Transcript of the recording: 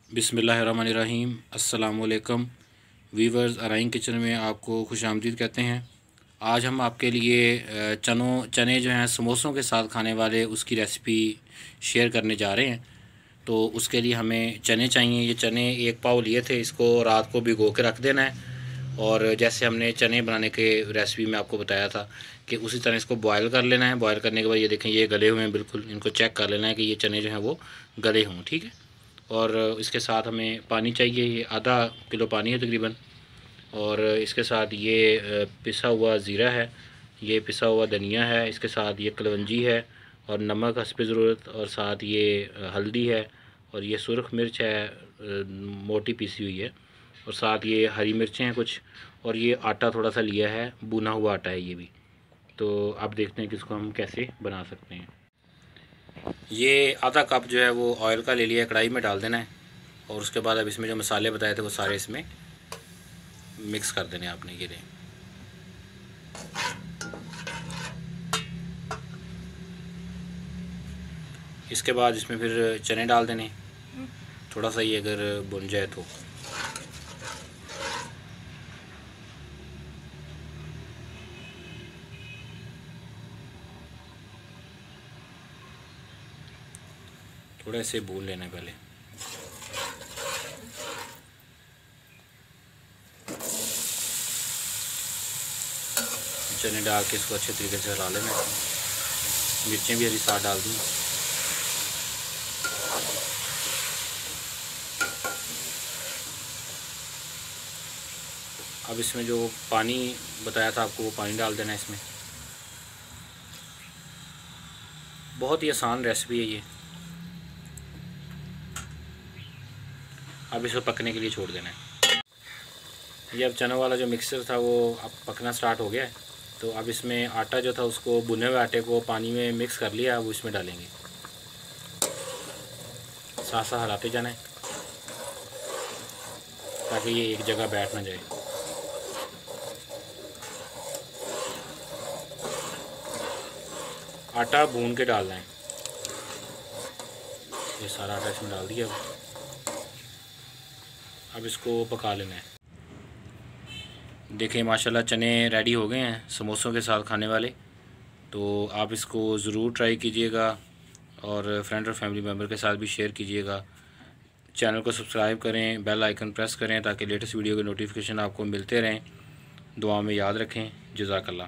बिस्मिल्लाहिर्रहमानिर्रहीम। अस्सलामुअलैकुम viewers, Arain kitchen में आपको खुशामदीद कहते हैं। आज हम आपके लिए चने जो हैं समोसों के साथ खाने वाले उसकी रेसिपी शेयर करने जा रहे हैं। तो उसके लिए हमें चने चाहिए। ये चने 1 पाव लिए थे, इसको रात को भिगो के रख देना है। और जैसे हमने चने बनाने के रेसिपी में आपको बताया था कि उसी तरह इसको बॉयल कर लेना है। बॉयल करने के बाद ये देखें, ये गले हुए हैं बिल्कुल। इनको चेक कर लेना है कि ये चने जो हैं वो गले हों, ठीक है। और इसके साथ हमें पानी चाहिए, ये आधा किलो पानी है तकरीबन। और इसके साथ ये पिसा हुआ ज़ीरा है, ये पिसा हुआ धनिया है, इसके साथ ये कलवंजी है और नमक हस्ब ज़रूरत, और साथ ये हल्दी है, और ये सुरख मिर्च है मोटी पीसी हुई है, और साथ ये हरी मिर्चें हैं कुछ, और ये आटा थोड़ा सा लिया है, भुना हुआ आटा है ये भी। तो आप देखते हैं कि इसको हम कैसे बना सकते हैं। ये आधा कप जो है वो ऑयल का ले लिया, कढ़ाई में डाल देना है। और उसके बाद अब इसमें जो मसाले बताए थे वो सारे इसमें मिक्स कर देने आपने। ये दें, इसके बाद इसमें फिर चने डाल देने, थोड़ा सा ये अगर भुन जाए तो। थोड़ा से भून लेना पहले। चने डाल के इसको अच्छे तरीके से हिला लेना। मिर्चें भी अभी साथ डाल दूँ। अब इसमें जो पानी बताया था आपको वो पानी डाल देना है इसमें। बहुत ही आसान रेसिपी है ये। अब इसको पकने के लिए छोड़ देना है। ये अब चनों वाला जो मिक्सचर था वो अब पकना स्टार्ट हो गया है। तो अब इसमें आटा जो था उसको, भुने हुए आटे को पानी में मिक्स कर लिया, वो इसमें डालेंगे। साथ साथ हिलाते जाना है ताकि ये एक जगह बैठ ना जाए। आटा भून के डालना है। ये सारा आटा इसमें डाल दिया। अब इसको पका लेना है। देखें माशाल्लाह चने रेडी हो गए हैं समोसों के साथ खाने वाले। तो आप इसको ज़रूर ट्राई कीजिएगा और फ्रेंड और फैमिली मेम्बर के साथ भी शेयर कीजिएगा। चैनल को सब्सक्राइब करें, बेल आइकन प्रेस करें ताकि लेटेस्ट वीडियो के नोटिफिकेशन आपको मिलते रहें। दुआ में याद रखें। जज़ाकल्लाह।